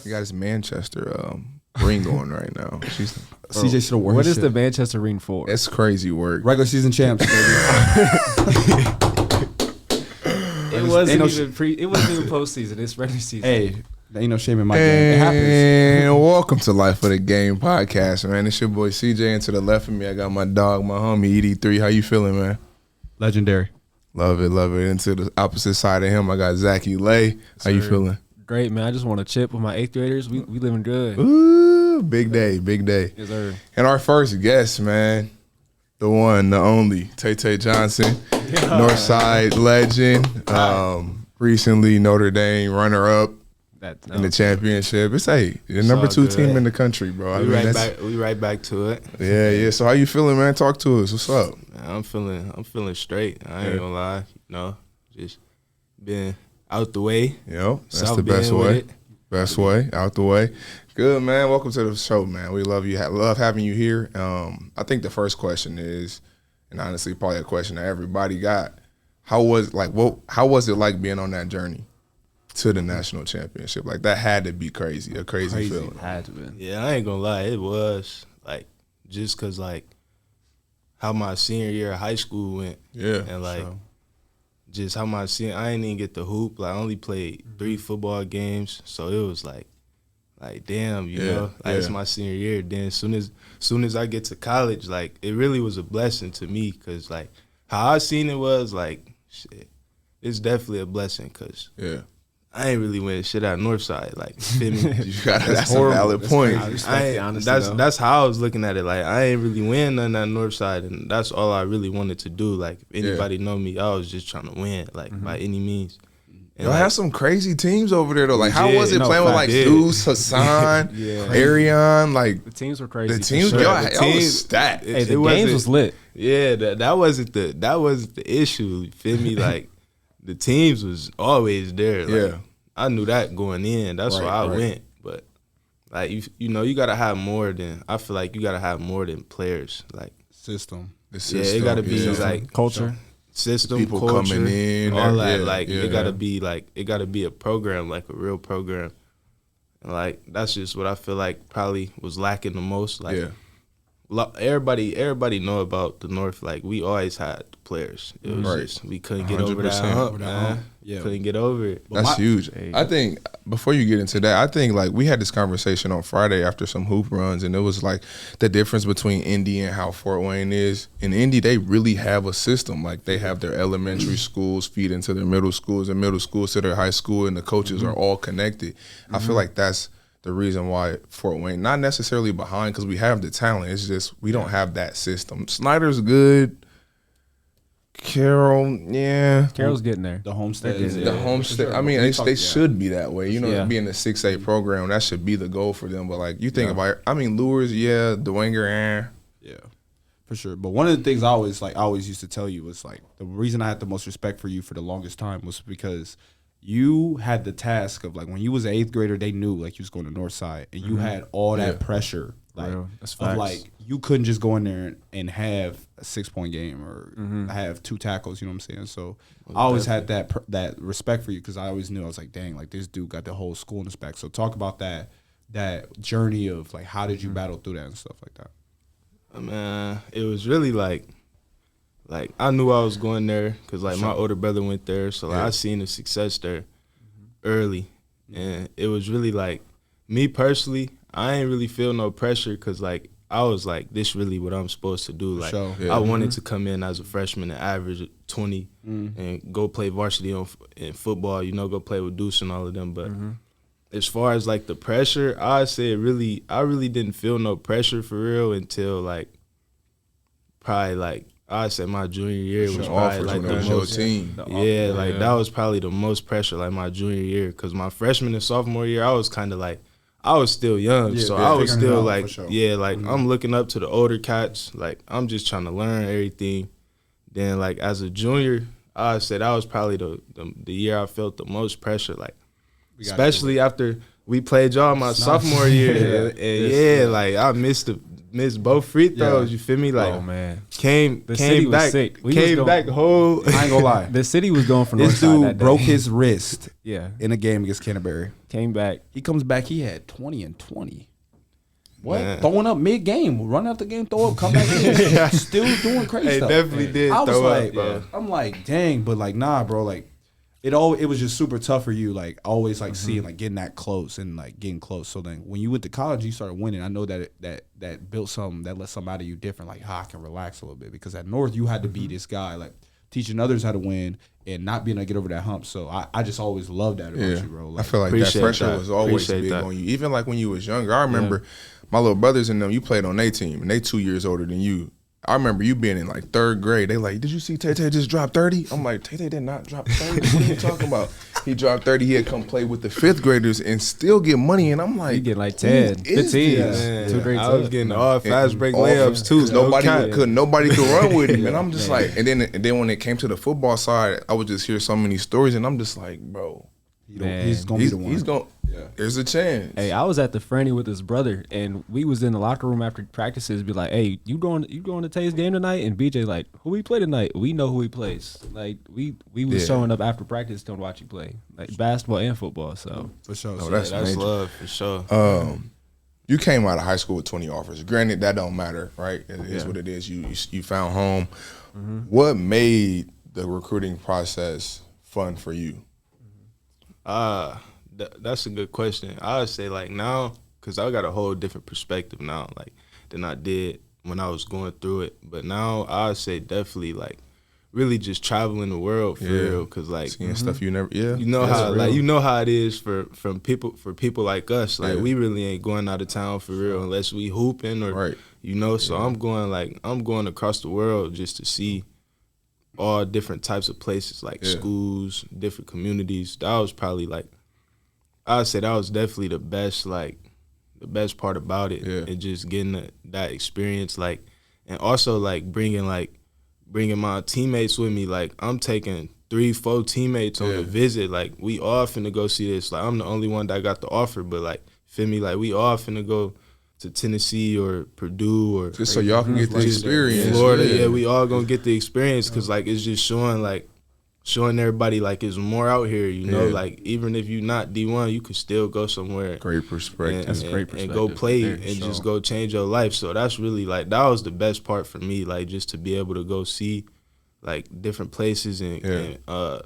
He got his Manchester ring on right now. CJ should have worn. What is the Manchester ring for? It's crazy work. regular season champs? Baby. It wasn't even postseason. It's regular season. Hey, there ain't no shame in my game. It happens. And welcome to Life of the Game podcast, man. It's your boy CJ, and to the left of me, I got my dog, my homie ED3. How you feeling, man? Legendary. Love it, love it. And to the opposite side of him, I got Zachy Lay. How you feeling? Great, man. I just want to chip with my 8th graders. We living good. Ooh, big day, big day. Yes, sir. And our first guest, man, the one, the only, Tay Johnson, Northside legend. Recently Notre Dame runner-up in the championship. It's the number 2 team in the country, bro. We right back to it. Yeah. So how you feeling, man? Talk to us. What's up? I'm feeling straight. I ain't gonna lie. Just been out the way. Yep, that's the best way. Best way, out the way. Good, man. Welcome to the show, man. We love you. Love having you here. I think the first question is, and honestly, probably a question that everybody got. How was it like being on that journey to the national championship? Like, that had to be crazy, a crazy feeling. Had to be. Yeah, I ain't gonna lie. It was like just cause like how my senior year of high school went. Yeah, and like just how my senior, I didn't even get to hoop. Like, I only played 3 football games, so it was like damn, you know, like it's my senior year. Then soon as I get to college, like it really was a blessing to me, cause like how I seen it was like shit. It's definitely a blessing, cause I ain't really winning shit out of Northside. Like, feel me? That's a valid point. That's how I was looking at it. Like, I ain't really win nothing at Northside, and that's all I really wanted to do. Like, if anybody know me, I was just trying to win, like by any means. And y'all have some crazy teams over there though. Like, how was it playing with like did. Deuce, Hassan, Arion? Like, The teams were crazy. the teams, y'all was stacked. Hey, the games was lit. Yeah, that wasn't the issue. You feel me? Like, the teams was always there. Like, I knew that going in. That's why I went. But like you know, you gotta have more than. I feel like you gotta have more than players. Like, System. The system. Yeah, it gotta be like Culture. System, people culture, coming in, all that. It gotta be like, it gotta be a program, like a real program. And like, that's just what I feel like probably was lacking the most. Like, everybody know about the North. Like, we always had players. It was just we couldn't get over that hump, man. Couldn't get over it. That's huge. I think before you get into that, I think like we had this conversation on Friday after some hoop runs, and it was like the difference between Indy and how Fort Wayne is. In Indy, they really have a system. Like, they have their elementary schools feed into their middle schools, and middle schools to their high school, and the coaches are all connected. I feel like that's the reason why Fort Wayne, not necessarily behind, because we have the talent. It's just we don't have that system. Snyder's good. Carroll's getting there. The Homestead. The Homestead. I mean, they should be that way. You know, being a 6A program, that should be the goal for them. But like, you think about it, I mean, Lures, Dwenger, Yeah, for sure. But one of the things I always used to tell you was like, the reason I had the most respect for you for the longest time was because you had the task of like, when you was an 8th grader, they knew like you was going to Northside, and you had all that pressure. Like, that's of like, you couldn't just go in there and have a 6-point game or have 2 tackles. You know what I'm saying? So I always had that respect for you, because I always knew, I was like, dang, like this dude got the whole school in his back. So talk about that journey of like, how did you battle through that and stuff like that? Man, it was really like I knew I was going there because like my older brother went there, so like, I seen the success there early, and it was really like, me personally, I ain't really feel no pressure, because like I was like, this really what I'm supposed to do. Like, I wanted to come in as a freshman and average 20 and go play varsity in football, you know, go play with Deuce and all of them. But as far as like the pressure, I really didn't feel no pressure for real until like probably like, I said my junior year was probably like the most team. Like that was probably the most pressure, like my junior year, because my freshman and sophomore year, I was kind of like, I was still young, so I was still like, I'm looking up to the older cats. Like, I'm just trying to learn everything. Then like as a junior, I said that was probably the year I felt the most pressure. Like, especially after we played y'all my sophomore year, and like I missed missed both free throws. You feel me? Like, oh man, came city was back, sick. came back whole. I ain't gonna lie. the city was going for This Northside dude that day. broke his wrist Yeah, in a game against Canterbury. came back. He comes back. He had 20 and 20. What? Man. Throwing up mid game, run out the game, throw up, come back in, still doing crazy Hey, stuff. definitely did I was throw like, up, bro. I'm like, dang, but like, nah, bro, like, it was just super tough for you, like, always like seeing like getting that close and like getting close. So then when you went to college, you started winning. I know that that built something that let something out of you different. Like, I can relax a little bit because at North you had to be this guy like teaching others how to win and not being able to get over that hump. So I just always loved that about you, bro. Like, I feel like that Appreciate pressure that. was always Appreciate big that. on you. Even like when you was younger, I remember my little brothers and them. You played on their team, and they 2 years older than you. I remember you being in like third grade. They like, did you see Tay just drop 30? I'm like, Tay did not drop 30. What are you talking about? He dropped 30. He had come play with the fifth graders and still get money. And I'm like, You get like 10, 15. Man, Two grades I was up. getting all fast break all- layups too. 'cause No nobody cap. nobody could run with him. And I'm just like, and then when it came to the football side, I would just hear so many stories, and I'm just like, bro, he's gonna be the one. he's going. There's a chance. Hey, I was at the Franny with his brother, and we was in the locker room after practices. Be like, "Hey, you going to Tay's game tonight?" And BJ like, "Who we play tonight?" We know who he plays. Like we was showing up after practice to watch you play, like basketball and football. So for sure. Oh, So that's That's major. love for sure. You came out of high school with 20 offers. Granted, that don't matter, right? It is what it is. You found home. What made the recruiting process fun for you? That's a good question. I would say like now, because I got a whole different perspective now, like than I did when I was going through it. But now I would say definitely like really just traveling the world for real, because like Seeing stuff you never, you know that's how real. like you know how it is for people like us. Like we really ain't going out of town for real unless we hooping or Right. you know. So I'm going across the world just to see all different types of places, like schools, different communities. That was probably like I would say that was definitely the best part about it, and just getting that experience, like, and also like bringing my teammates with me. Like I'm taking 3-4 teammates on the visit. Like we all finna go see this. Like I'm the only one that got the offer, but like feel me, like we all finna go to Tennessee or Purdue or Just so y'all can get the experience. Florida. Yeah, we all gonna get the experience because like it's just showing everybody like it's more out here. You know, like even if you're not D1, you could still go somewhere. Great perspective. That's a great And perspective. go play Very and sure. just go change your life. So that's really like that was the best part for me. Like just to be able to go see like different places and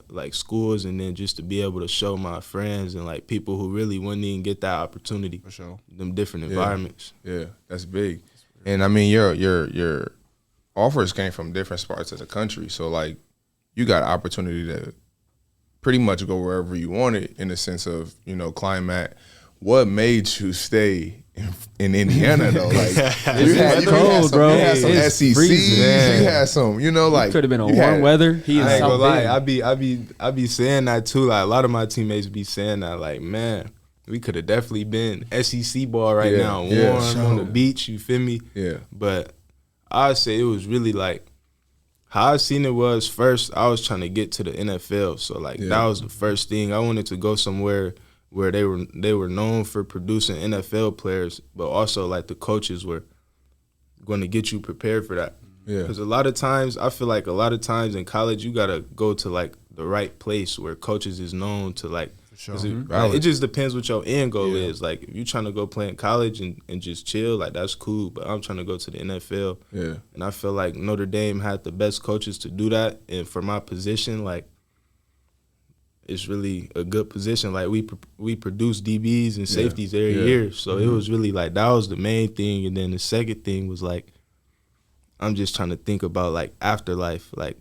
like schools, and then just to be able to show my friends and like people who really wouldn't even get that opportunity. for sure. Them different environments. Yeah, that's big. And I mean, your offers came from different parts of the country, so like you got an opportunity to pretty much go wherever you wanted in the sense of climate. What made you stay in Indiana though? Like you had cold, some, bro. You had some It's SEC. freezing. You had some. Like could have been on you warm had- weather. He is I ain't so gonna lie, big. I be saying that too. Like a lot of my teammates be saying that. Like, man, we could have definitely been SEC ball right now, warm on the beach. You feel me? Yeah. But I'd say it was really like how I seen it was first. I was trying to get to the NFL, so like that was the first thing. I wanted to go somewhere where they were known for producing NFL players, but also like the coaches were going to get you prepared for that. Yeah. Because a lot of times, I feel like a lot of times in college, you got to go to like the right place where coaches is known to like, it just depends what your end goal is. Like if you're trying to go play in college and just chill, like that's cool, but I'm trying to go to the NFL. Yeah. And I feel like Notre Dame had the best coaches to do that. And for my position, like it's really a good position. Like we produce DBs and safeties every year. So it was really like that was the main thing. And then the second thing was like I'm just trying to think about like afterlife, like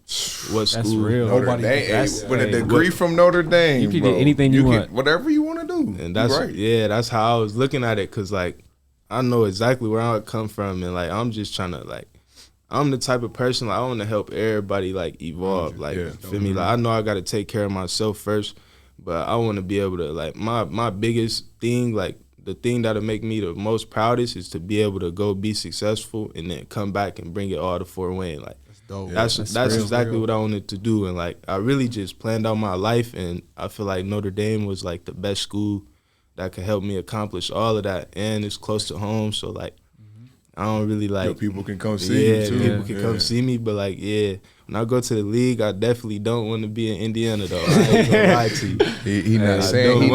what That's school. real. Notre Dame, that's- with a hey, degree from Notre Dame, You can bro. get anything you want. whatever you want to do. And that's right. that's how I was looking at it, because like I know exactly where I come from, and like I'm just trying to like I'm the type of person like I want to help everybody like evolve, like feel me, like I know I got to take care of myself first, but I want to be able to like my biggest thing, like the thing that'll make me the most proudest is to be able to go be successful and then come back and bring it all to Fort Wayne. Like Dope. that's exactly what I wanted to do, and like I really just planned out my life, and I feel like Notre Dame was like the best school that could help me accomplish all of that, and it's close to home, so like I don't really like. People can come see you too. People can come see me, but like, when I go to the league, I definitely don't want to be in Indiana though. I ain't gonna lie to you. He not saying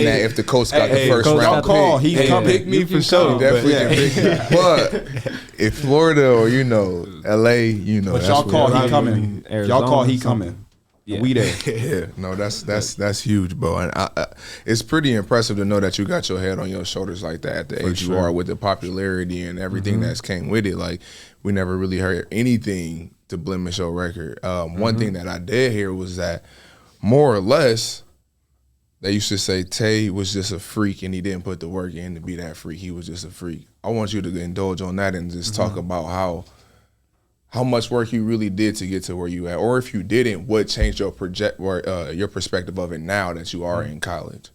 that if the coach got the first round call, pick. he come pick me for sure. He definitely can pick you. But if Florida or LA, But y'all call, he coming. Y'all call, he coming. Yeah. We there. Yeah, no, that's huge, bro. And it's pretty impressive to know that you got your head on your shoulders like that at the age you are, with the popularity and everything that's came with it. Like, we never really heard anything to blemish your record. One thing that I did hear was that, more or less, they used to say Tay was just a freak and he didn't put the work in to be that freak. He was just a freak. I want you to indulge on that and just talk about how much work you really did to get to where you at, or if you didn't, what changed your your perspective of it now that you are in college?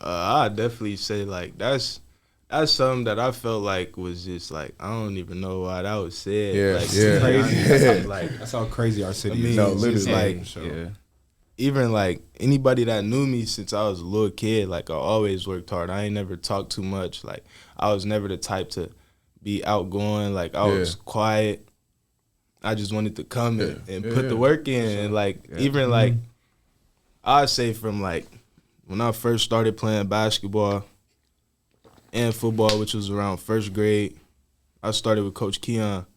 I definitely say like that's something that I felt like was just like, I don't even know why that was said. Yeah, like, yeah. Crazy. That's how crazy our city is. No, literally. like, even like anybody that knew me since I was a little kid, like, I always worked hard. I ain't never talked too much. Like, I was never the type to be outgoing. Like, I was quiet. I just wanted to come and put the work in. And like, even like, I'd say from like when I first started playing basketball and football, which was around first grade, I started with Coach Keon.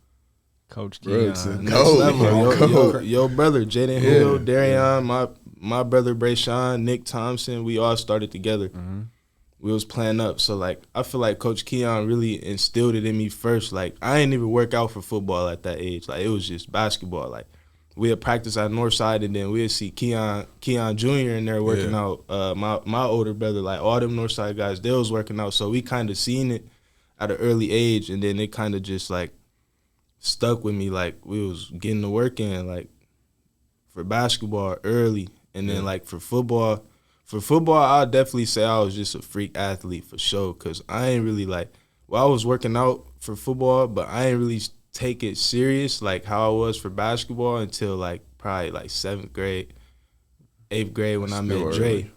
Coach Keon. Your brother, Jaden Hill, Darion, my brother Brayshawn, Nick Thompson, we all started together. We was playing up. So, like, I feel like Coach Keon really instilled it in me first. Like, I didn't even work out for football at that age. Like, it was just basketball. Like, we had practice at Northside, and then we'd see Keon Jr. in there working out. My older brother, like, all them Northside guys, they was working out. So we kind of seen it at an early age, and then it kind of just, like, stuck with me. Like, we was getting the work in, like, for basketball early. And then, like, for football, I'll definitely say I was just a freak athlete for sure, because I ain't really, like, I was working out for football, but I ain't really take it serious like how I was for basketball until, like, probably, like, 7th grade, 8th grade when I met Dre.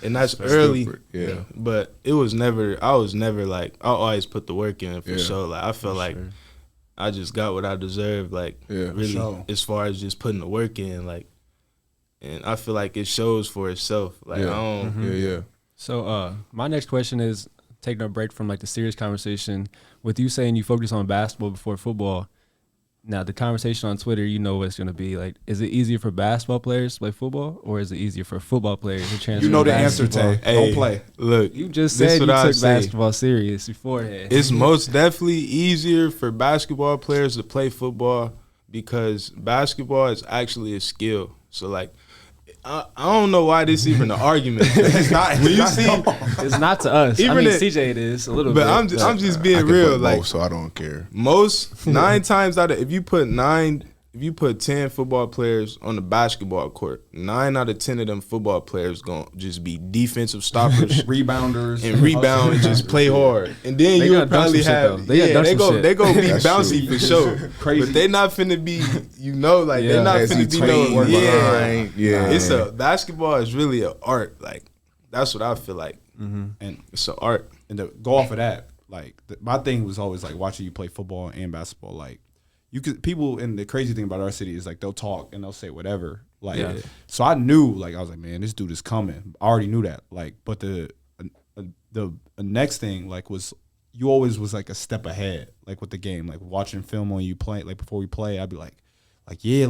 And that's early. Yeah. But I was never, like, I always put the work in for sure. Like, I felt like I just got what I deserved, like, really, as far as just putting the work in, like. And I feel like it shows for itself. Like, I don't. So my next question is, taking a break from like the serious conversation, with you saying you focus on basketball before football. Now, the conversation on Twitter, you know what it's going to be like. Is it easier for basketball players to play football, or is it easier for football players to transfer? You know the answer, Tay. Don't play. Look, you just said you took basketball serious beforehand. It's most definitely easier for basketball players to play football, because basketball is actually a skill. So, like, I don't know why this is even an argument. It's not. When you see, it's not to us. I mean, CJ, it is a little bit. But I'm just being real. Like, so I don't care. Most 9 times out of, if you put 10 football players on the basketball court, 9 out of 10 of them football players gonna just be defensive stoppers, rebounders, and rebound and just play hard. And then you probably have they gonna be bouncy for sure. Crazy. But they not finna be, like, they're not finna be It's a basketball is really an art. Like, that's what I feel like. And it's an art. And to go off of that, like, my thing was always like watching you play football and basketball. Like, people, and the crazy thing about our city is, like, they'll talk and they'll say whatever. Like, so I knew, like, I was like, man, this dude is coming. I already knew that. Like, but the next thing, like, was you always was like a step ahead, like, with the game, like watching film on you play, like, before we play, I'd be like, we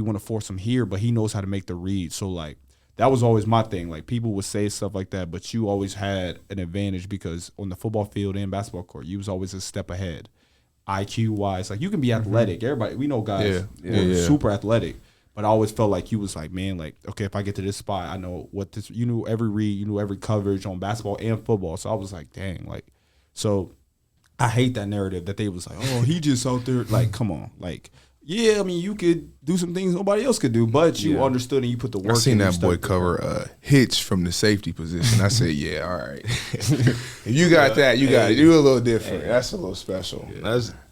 want to force him here, but he knows how to make the read. So, like, that was always my thing. Like, people would say stuff like that, but you always had an advantage, because on the football field and basketball court, you was always a step ahead. IQ wise, like, you can be athletic. Everybody, we know guys who are super athletic, but I always felt like you was like, man, like, okay, if I get to this spot, I know what this. You knew every read, you knew every coverage on basketball and football. So I was like, dang, like, so I hate that narrative that they was like, oh, he just out there. Like, come on, like, yeah, I mean, you could do some things nobody else could do, but you understood and you put the work. I seen that boy cover Hitch from the safety position. I said, yeah, all right. If you got that, you got it. You a little different. That's a little special.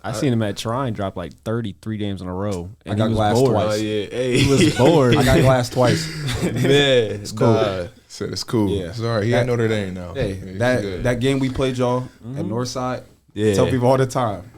I seen him at Trine drop like 33 games in a row. And I got glass twice. He was bored. I got glass twice. Man, it's cool. Said it's cool. Yeah. Sorry, he at Notre Dame now. Hey, that game we played y'all at Northside, Yeah. Tell people all the time.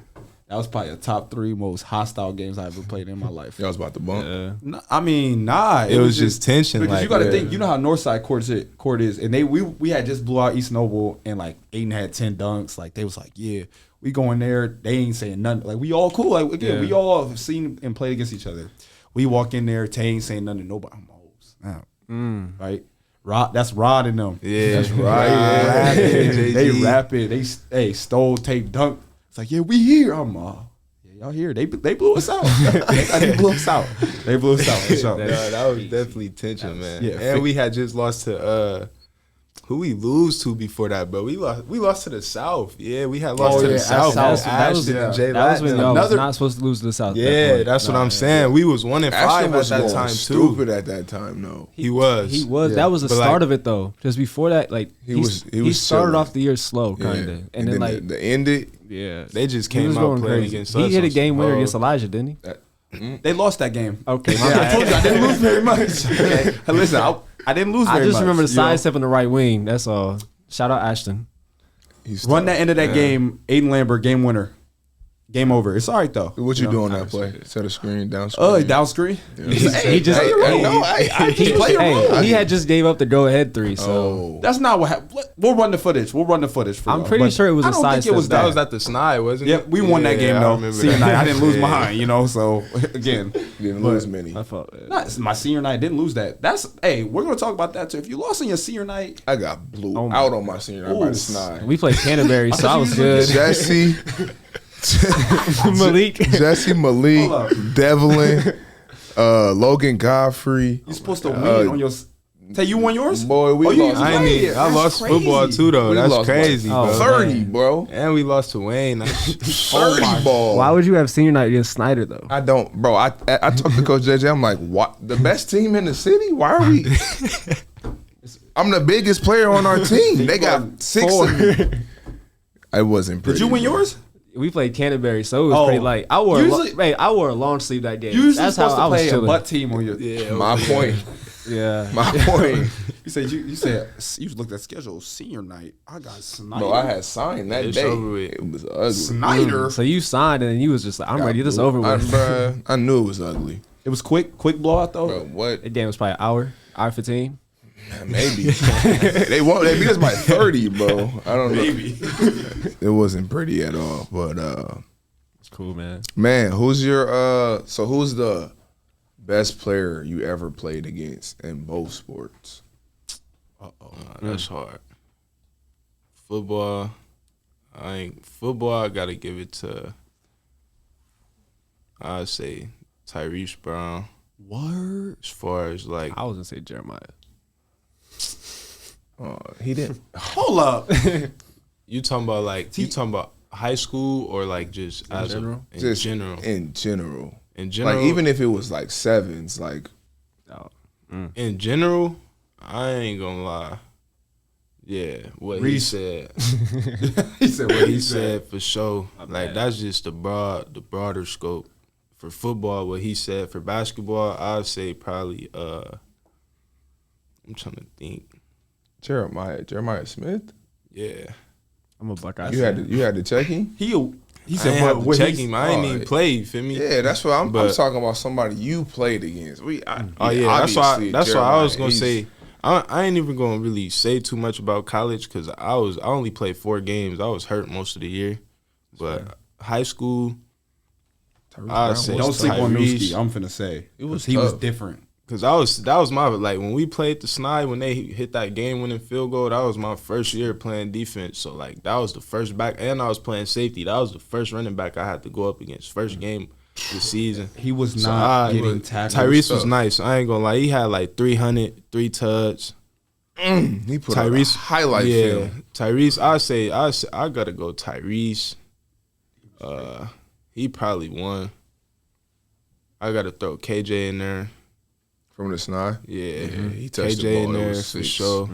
That was probably a top 3 most hostile games I ever played in my life. Y'all was about to bump. No, I mean, nah. It was just tension. Because Like, you got to think, you know how Northside court is, and we had just blew out East Noble, and like Aiden had 10 dunks. Like they was like, yeah, we going there. They ain't saying nothing. Like we all cool. Like again, we all have seen and played against each other. We walk in there, Tay ain't saying nothing to nobody. I'm old, right? Rod, that's Rod and them. yeah, That's right. Rapping. They JG. rapping. They stole tape dunk. It's like, yeah, we here. I'm yeah, y'all here. They blew us out. They blew us out. They blew us out. For sure. No, that was definitely tension, man. yeah, and we had just lost to who we lose to before that, bro. We lost to the South. Yeah, we had lost to the South. That was when y'all was not supposed to lose to the South. Yeah, that's what I'm saying. We was 1-5 Ashton at was that going time too. stupid at that time, though. He was. He was. Yeah. That was the But, start like, of it though. Because before that, like He he was started chilling. off the year slow, kind of, and then like the ended. yeah, They just he came was out going playing crazy. against He us. hit a on game some winner hard- against Elijah, didn't he? They lost that game. Okay, Yeah, I told you I didn't lose very much. Okay. Listen, I didn't lose I very much. just remember the you know? sidestep on the right wing. That's all. Shout out Ashton. He's Run tough. that end of that game. Aiden Lambert, game winner. Game over. It's all right though. What you know? doing that play? Set a screen, down screen. Down screen. He just He play your role. he had just gave up the go ahead 3. So Oh, That's not what happened. We'll run the footage. For I'm y'all. pretty But sure it was I a don't think sidestep. it was That that. was at the Snide, wasn't it? Yep, we won that game I though. remember Senior that. night, I didn't lose Yeah. mine. You know, so again, didn't lose many. I felt not my senior night. Didn't lose that. We're gonna talk about that too. If you lost on your senior night, I got blew Oh my out on my senior night by the Ooh. snide. we played Canterbury, so I was good. Jesse, Malik. Jesse, Malik, Hold up. Devlin, Logan Godfrey. you're supposed to win on your. Say you won yours. Boy, we you lost. used to I play mean, it. I That's lost crazy. football too, though. We That's lost crazy, like bro. 30, bro. And we lost to Wayne. 30 ball. Why would you have senior night against Snyder though? I don't, bro. I talked to Coach JJ. I'm like, what? The best team in the city? Why are we? I'm the biggest player on our team. They got 6 of me. It wasn't pretty. Did you win bro. yours? We played Canterbury, so it was Oh. pretty light. I wore Usually- I wore a long sleeve that game. You usually That's supposed how I to was play a chilling. butt team on your. Yeah, My point. Yeah. My point. You said you looked at schedule senior night. I got Snyder. Bro, I had signed that It's day. over with. It was ugly. Snyder. So you signed and you was just like, I'm ready to get this over with. I knew it was ugly. It was quick blowout though. Bro, what? That game was probably an hour 15. Maybe. they beat us by 30, bro. I don't know. Maybe. It wasn't pretty at all. But It's cool, man. man, who's the best player you ever played against in both sports? That's hard. Football, I gotta give it to. I'd say Tyrese Brown. Word. As far as like, I was gonna say Jeremiah. He didn't. Hold up. you talking about high school or like just as general? in Just general. in general. In general, Like even if it was like sevens, like in general, I ain't gonna lie. Yeah, what Reese. he said. He said What he said for sure. Like bad. that's just the broader scope. For football, what he said. For basketball, I'd say probably I'm trying to think. Jeremiah Smith. Yeah. I'm a Buckeye. You had to check him. He I said ain't have to what check he him. I ain't even play, you feel me? Yeah, that's what I'm But- talking about. Somebody you played against. Oh yeah, obviously, that's why I was Jeremiah, gonna he's- say I ain't even gonna really say too much about college because I only played 4 games. I was hurt most of the year, but high school I'd say Don't sleep on Tyrese. Newski. I'm finna say It was he was tough. different. Cause that was my like when we played the Snide when they hit that game winning field goal. That was my first year playing defense. So like that was the first back, and I was playing safety. That was the first running back I had to go up against. First game this season. He was So not I- getting tackled. Tyrese was nice. I ain't gonna lie. He had like 300, 3 touch. He put Tyrese Tyrese highlight film. Tyrese. I gotta go Tyrese. He probably won. I gotta throw KJ in there. From the snide. Yeah, He touched KJ the ball. in It there was for 6. sure.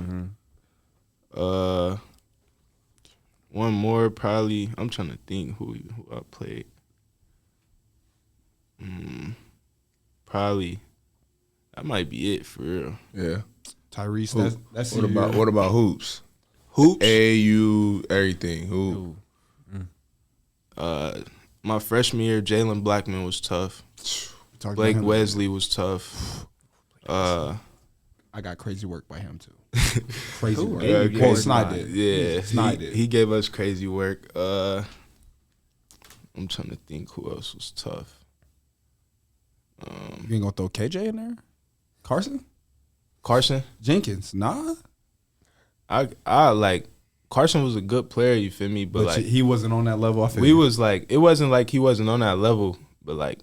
One more probably. I'm trying to think who I played. Probably that might be it for real. Yeah. Tyrese. That's What about hoops? Hoops. AU everything. Who? My freshman year, Jalen Blackman was tough. Blake Wesley was tough. I got crazy work by him too. Crazy work. Snide did. Yeah, Snide did. He gave us crazy work. I'm trying to think who else was tough. You ain't gonna throw KJ in there? Carson Jenkins? Nah. I like Carson was a good player. You feel me? But like he wasn't on that level. We was like it wasn't like he wasn't on that level. But like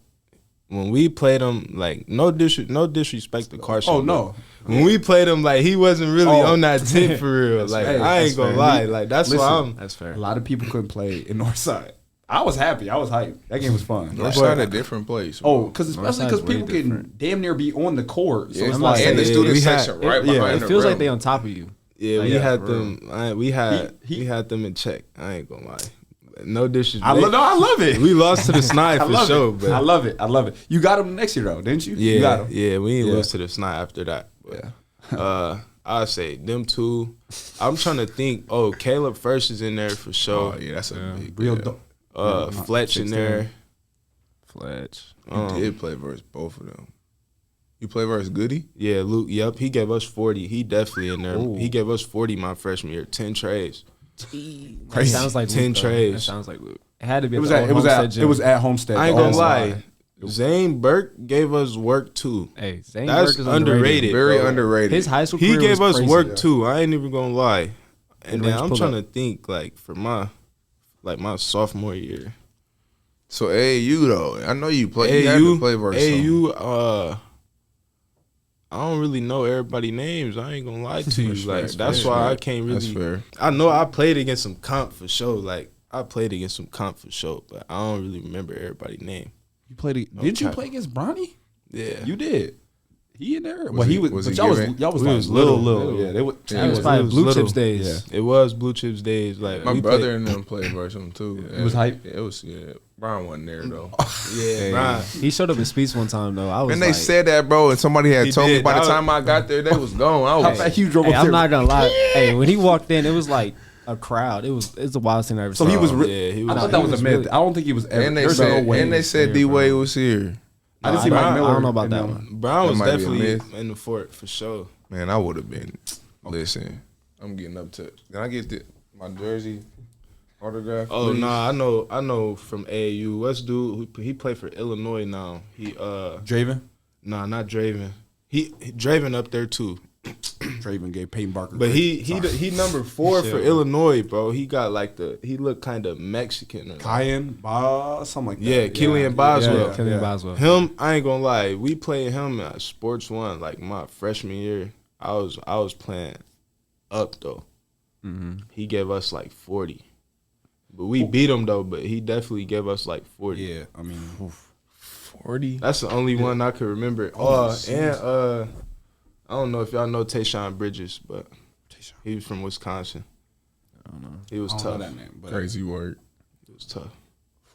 when we played him, like no disrespect to Carson. Oh no. When we played him, like he wasn't really on that tip for real. Like I ain't gonna lie. Like that's why I'm. That's fair. A lot of people couldn't play in Northside. I was happy. I was hyped. That game was fun. Northside a different place. Bro. Oh, because especially because people can damn near be on the court. So yeah, it's like and the student section right behind it the feels rim. like they on top of you. Yeah, like, we had them. We had them in check. I ain't gonna lie. No disrespect. I love it. We lost to the Snide for sure. But I love it. You got him next year though, didn't you? Yeah, you got him. Yeah, we ain't lose to the Snide after that. But, I'd say them two. I'm trying to think. Oh, Caleb First is in there for sure. Oh yeah, that's a big Real deal. Fletch in there. Fletch. You did play versus both of them. You play versus Goody? Yeah, Luke. Yep, he gave us 40. He definitely in there. Ooh. He gave us 40 my freshman year. 10 trays. That sounds like 10 Luke, trays. That sounds like Luke. It had to be. It was at Homestead. I ain't gonna lie. Zane Burke gave us work too. Hey, Zane That's Burke is underrated. Very bro. underrated. His high school He career gave was us crazy. work too. I ain't even gonna lie. And then Range I'm pull trying up. to think like for my sophomore year. So AAU though, I know you play. You had to play versus AAU. I don't really know everybody's names. I ain't gonna lie to you. Like that's why I can't really. That's fair. I know I played against some comp for sure. Like I played against some comp for sure, but I don't really remember everybody's name. You played. Didn't you play against Bronny? Yeah, You did. He in there? Was Well, he- he was. was But he y'all was giving- y'all was we like was little. little. Yeah, they were. That was probably was Blue little. Chips days. Yeah. it was Blue Chips days. Like My we brother and them played versus him too. It was hype? Yeah, it was. Yeah, Brian wasn't there though. Yeah, Brian. He showed up in Speech one time though. I was And they like, said that, bro, and somebody had He told me did. by the That time I got there, they was gone. I was How you drove hey, up I'm there? not gonna lie. Hey, when he walked in, it was like a crowd. It's the wildest thing I ever So saw. he was. Yeah, he I was. thought that he was a was myth. really- I don't think he was ever. and they there's said no way and they he was said there, D bro. Wade was here. I didn't see I Mike don't Miller. know about in that them. one. Brown was That might be a definitely myth. in the fort for sure. Man, I would have been. Listen, I'm getting up to. Can I get my jersey autograph? Oh please? nah, I know from AAU. What's dude? He played for Illinois now. He Draven. nah, not Draven. He Draven up there too. Draven gave Peyton Barker. But credit. he number 4 for Illinois, bro. He got like he looked kind of Mexican. Or Kyan, something like that. Yeah, Killian Boswell. Yeah, Killian yeah. Boswell. Him, I ain't gonna lie. We played him at Sports One like my freshman year. I was playing up though. He gave us like 40, but we beat him though. But he definitely gave us like 40. Yeah, I mean, 40. That's the only one I could remember. And I don't know if y'all know Tayshaun Bridges, but he was from Wisconsin. I don't know. He was I don't tough. know that name. But, Crazy word. He was tough.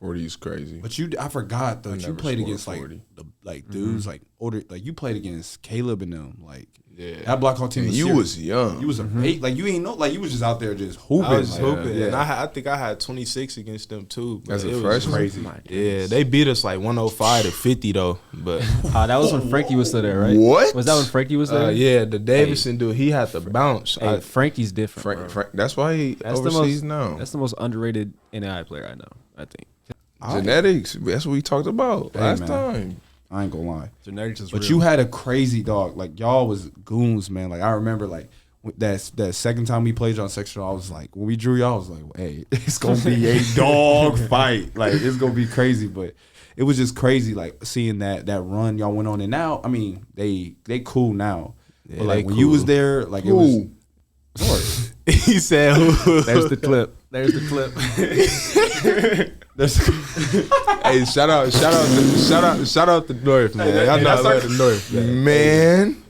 40 is crazy. But I forgot though. I You never played scored against 40. like dudes like older. Like you played against Caleb and them. Like Yeah. that block on team. And was you serious. was young. You was a eight. Like you ain't know. Like you was just out there just hooping. I was like, hooping, Yeah. and I think I had 26 against them too. But As a it was freshman? crazy. Yeah, they beat us like 105 to 50 though. But That was when Frankie was still there, right? What? Was that when Frankie was there? yeah, the Davidson dude, he had to bounce. Hey, Frankie's different. bro. Frank, that's why he That's the overseas most. now. That's the most underrated NAI player I know. I think Genetics. That's what we talked about last man. time. I ain't gonna lie. genetics is But real. you had a crazy dog. Like y'all was goons, man. Like I remember, like that second time we played y'all sectional, I was like, when we drew y'all, I was like, hey, it's gonna be a dog fight. Like it's gonna be crazy. But it was just crazy, like seeing that run y'all went on. And now, I mean, they cool now. Yeah, but like they when you cool. was there, like it was. Lord. he said, There's the clip. There's the clip. "Hey, shout out the North, man. Y'all know I love the North, man. Man.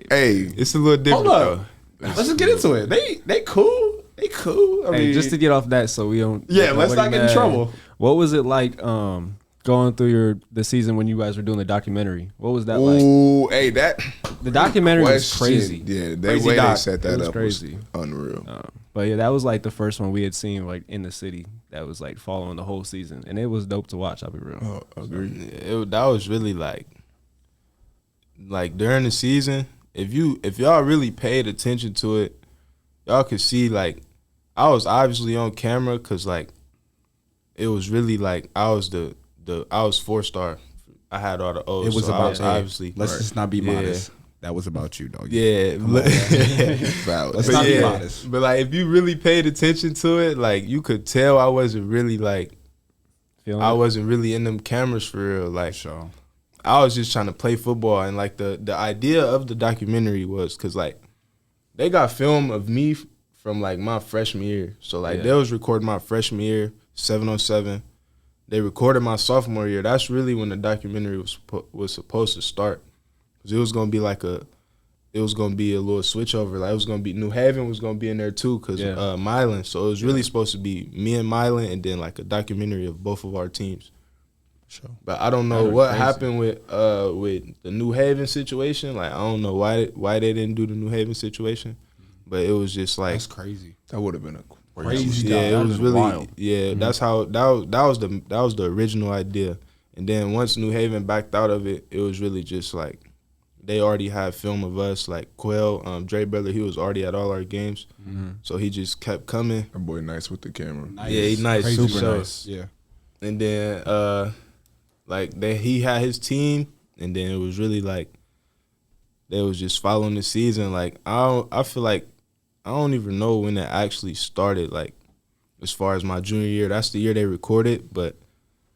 Hey. It's a little different Hold though." up. Let's just get into it. They cool. They cool. I Hey, mean, just to get off that, so we don't. yeah, let's nobody not get in mad. trouble. What was it like going going through the season when you guys were doing the documentary. What was that like? Ooh, hey, that The documentary was crazy. Yeah, the Crazy way doc. they set that It was up crazy. was unreal. But yeah, that was like the first one we had seen like in the city that was like following the whole season, and it was dope to watch. I'll be real. Oh, agreed. That was really like during the season. If y'all really paid attention to it, y'all could see like I was obviously on camera because like it was really like I was the I was 4-star. I had all the O's. It was so about obviously. Let's just not be Yeah. modest. That was about you, dog. Yeah, Valid. Let's but not be yeah, modest. but like if you really paid attention to it, like you could tell I wasn't really like Feeling I it? wasn't really in them cameras for real. Like Sure. I was just trying to play football, and like the idea of the documentary was because like they got film of me from like my freshman year. So like they was recording my freshman year 7-on-7. They recorded my sophomore year. That's really when the documentary was supposed to start, because it was gonna be like a little switch over. Like it was gonna be New Haven was gonna be in there too, because Milan. So it was really supposed to be me and Milan, and then like a documentary of both of our teams. Sure. But I don't know what happened with the New Haven situation. Like I don't know why they didn't do the New Haven situation, but it was just like That's crazy. That would have been a Crazy. yeah, That it would've was been really wild. That's how that was the original idea, and then once New Haven backed out of it, it was really just like they already had film of us. Like Quell, Dre brother, he was already at all our games, so he just kept coming. That boy nice with the camera. Nice. Yeah, he nice, Crazy super nice. Yeah. And then he had his team, and then it was really like they was just following the season. Like I feel like I don't even know when it actually started. Like as far as my junior year, that's the year they recorded, but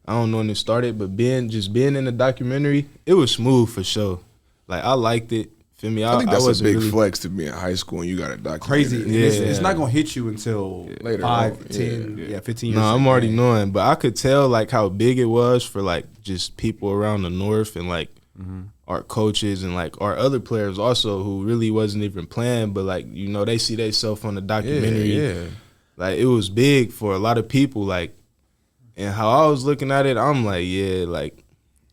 I don't know when it started. But being in the documentary, it was smooth for sure. Like I liked it. Feel me? I think that's a wasn't big really, flex to be in high school and you got a documentary. Crazy. Yeah. It's not gonna hit you until Later 5, on. 10, Yeah. 15 years. No, I'm already knowing, but I could tell like how big it was for like just people around the north and like our coaches and like our other players also who really wasn't even playing, but like they see themselves on the documentary. Yeah. Like it was big for a lot of people. Like, and how I was looking at it, I'm like, yeah, like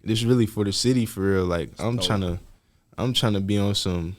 this really for the city for real. Like I'm trying to be on some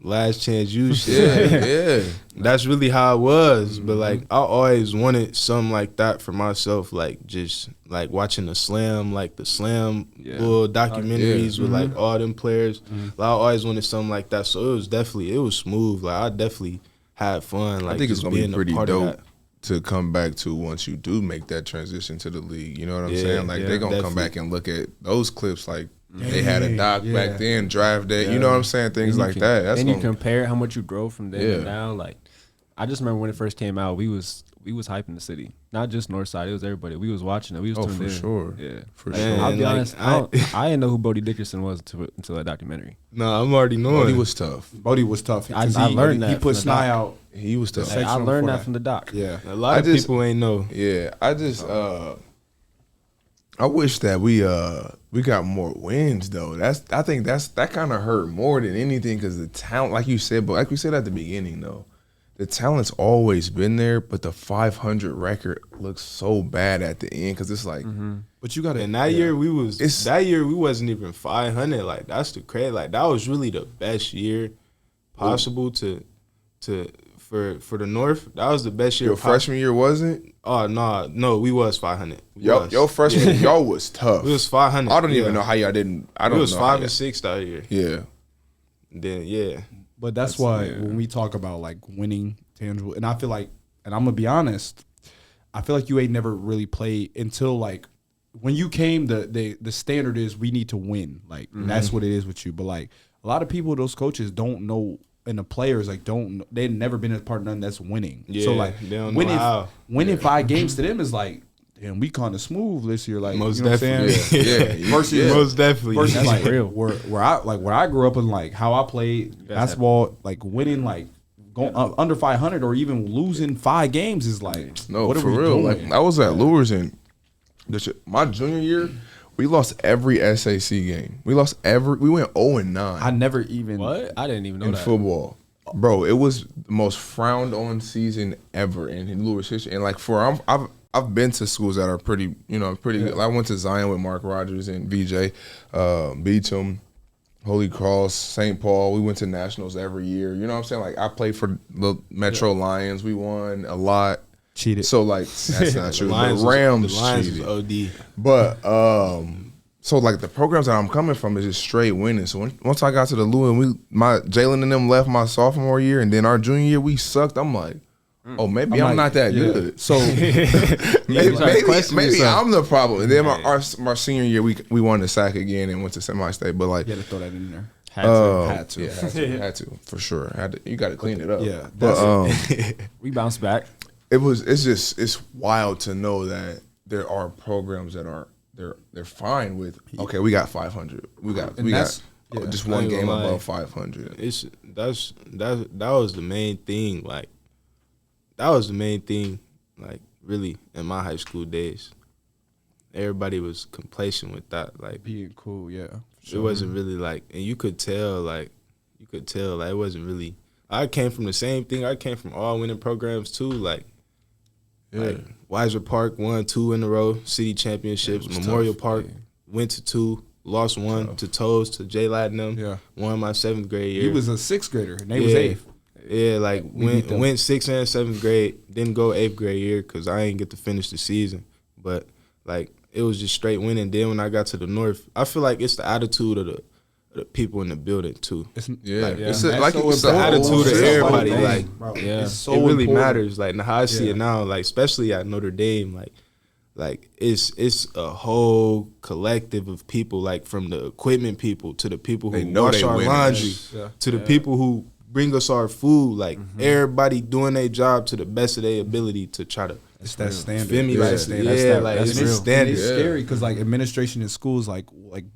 last chance you shit. Yeah. That's really how it was. But like I always wanted something like that for myself, like just like watching the slam little documentaries with like all them players. Like, I always wanted something like that. So it was smooth. Like I definitely had fun. Like I think it's just gonna be being pretty a part dope of that. to come back to once you do make that transition to the league. You know what I'm Yeah, saying? Like yeah, they're gonna come definitely. back and look at those clips like they had a doc Yeah. back then, drive day. You know what I'm saying? Things And you like can- that. That's and you gonna, compare how much you grow from then Yeah. to now. Like, I just remember when it first came out, we was hyping the city, not just Northside. It was everybody. We was watching it. We was tuned for in. sure. Yeah, For Like, sure. I'll be like, honest. I didn't know who Bodie Dickerson was until that documentary. No, I'm already knowing. He was tough. Bodie was tough. I 'Cause learned that He from put the Sny doc. out. He was tough. Like, I Section learned before that that. from the doc. Yeah. A lot of people ain't know. Yeah, I wish that we got more wins though. I think that kind of hurt more than anything because the talent, like you said, but like we said at the beginning though, the talent's always been there, but the 500 record looks so bad at the end because it's like, But you got to. And that year we wasn't even 500. Like that's the crazy. Like that was really the best year possible for the North. That was the best year. your freshman year wasn't. Oh no, we was 500. Your freshman year, y'all was tough. We was 500. I don't even yeah. know how y'all didn't. I don't We was know. 5 and 6 that year. Yeah. Then But that's why when we talk about like winning tangible, and I feel like, and I'm gonna be honest, I feel like you ain't never really played until like when you came. The standard is we need to win. Like that's what it is with you. But like a lot of people, those coaches don't know, and the players like they've never been a part of nothing that's winning. Yeah, so like they don't know how. winning 5 games to them is like, damn, we kind of smooth this year. Like most you know what I'm definitely. saying? Yeah. Versus Yeah. Most definitely. versus That's like real. where I grew up and like how I played basketball, like winning like going under 500 or even losing 5 games is like No, what are for we real. doing? Like I was at Lures and my junior year, we lost every SAC game. We went 0-9 I never even What? I didn't even know in that. football. Bro, it was the most frowned on season ever in Lures history. And like I've I've been to schools that are pretty good. I went to Zion with Mark Rogers and VJ, Beecham, Holy Cross, St. Paul. We went to nationals every year. You know what I'm saying? Like I played for the Metro Lions. We won a lot. Cheated. So like that's not true. The Rams Lions cheated. was OD. But so like the programs that I'm coming from is just straight winning. So once I got to the Lou and my Jalen and them left my sophomore year, and then our junior year we sucked. I'm like, oh, maybe I'm not that good. So maybe I'm the problem. And then our senior year we won the SAC again and went to semi-state. But like, you had to throw that in there. Had to for sure. You got to clean it up. Yeah, but We bounced back. It's wild to know that there are programs that are they're fine with. Okay, we got 500. We got just one game above 500. That was the main thing. Like that was the main thing. Like really in my high school days, everybody was complacent with that. Like being cool. Yeah, it wasn't really like, and you could tell like it wasn't really. I came from the same thing. I came from all winning programs too. Like Weiser Park won 2 in a row, city championships. Memorial Park went to 2, lost 1 to Toes to J Latinum. Yeah, won my 7th grade year. He was a 6th grader, and they was 8th. Yeah, like went 6th and 7th grade. Didn't go 8th grade year because I didn't get to finish the season. But like it was just straight winning. Then when I got to the North, I feel like it's the attitude of the people in the building too. It's the attitude of everybody. Like, it's so it really important. matters. Like how I see it now. Like especially at Notre Dame. Like it's a whole collective of people. Like from the equipment people to the people who wash our laundry to the people who bring us our food. Like everybody doing their job to the best of their ability to try to. It's that standard. Feel me? Like, it's standard. It's scary because like administration in schools, like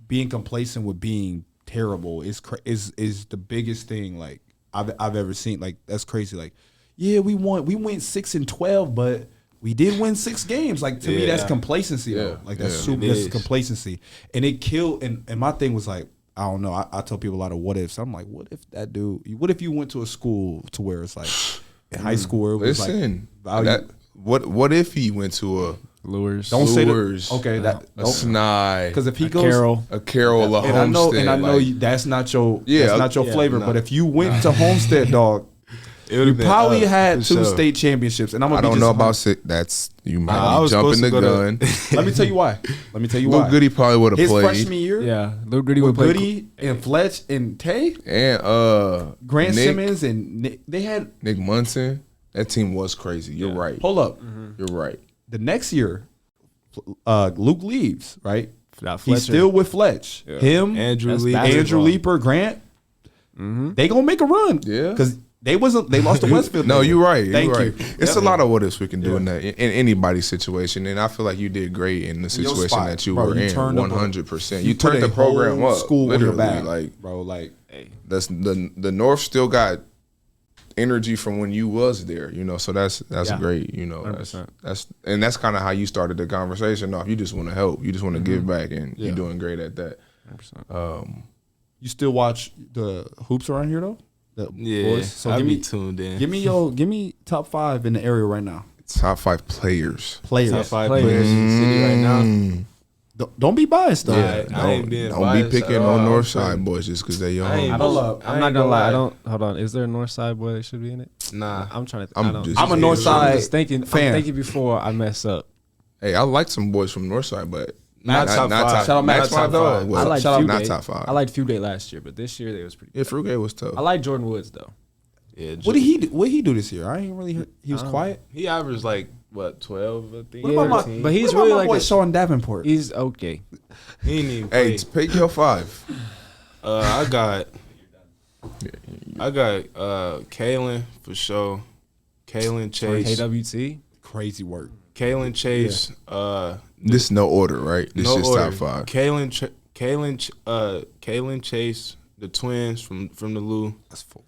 being complacent with being terrible is the biggest thing like I've ever seen. Like that's crazy. Like we went 6-12, but we did win 6 games. Like to me, that's complacency. Though. Like that's complacency, and it killed. And my thing was like, I don't know. I tell people a lot of what ifs. I'm like, what if that dude? What if you went to a school to where it's like in high school where it was what if he went to a Lures. Don't say Lures, that. A Snide. Because if he goes a Carroll, a Homestead. I know that's not your flavor. But if you went to Homestead, dog, you probably had 2 state championships. And I don't know about 6. That's you might be jumping the gun. Let me tell you why. Lil Goody probably would have played. His freshman year, Lil Goody would play. Goody and Fletch and Tay and Grant Simmons and Nick, they had Nick Munson. That team was crazy. You're right. Hold up. You're right. The next year, Luke leaves, right? He's still with Fletch. Yeah. Him, Andrew Leeper, Grant. They gonna make a run. Yeah, because they lost to Westfield. No, you're right. Thank you. It's a lot of what ifs we can do in that in anybody's situation, and I feel like you did great in the situation that you were in. 100%. You turned the program up. School literally, back, like bro. Like that's the North still got energy from when you was there, so that's great, that's kind of how you started the conversation off. You just want to help, you just want to give back, and you're doing great at that. 100%. You still watch the hoops around here though? Boys? So I'll be tuned in. Give me top 5 in the area right now. Top 5 players. Top 5 players in the city right now. Don't be biased though. Yeah, don't be picking on Northside boys just because they're young. I'm not gonna lie. Hold on. Is there a Northside boy that should be in it? Nah, I'm trying to. I'm a Northside fan. I'm thinking before I mess up. Hey, I like some boys from Northside, but not top 5. Shout out Max, my dog. I like not top 5. I liked Fruitgate last year, but this year they was pretty. Yeah, Fruitgate was tough. I like Jordan Woods though. Yeah. What did he do this year? I ain't really. He was quiet. He averaged like 12, I think. What about but he's really like boy Sean Davenport. He's okay. He didn't even play. Hey, pick your 5. I got Kalen for sure. Kalen Chase. KWT. Crazy work. Kalen Chase. This is no order, right? This no is order. top 5. Kalen Chase, the twins from the Lou. That's 4.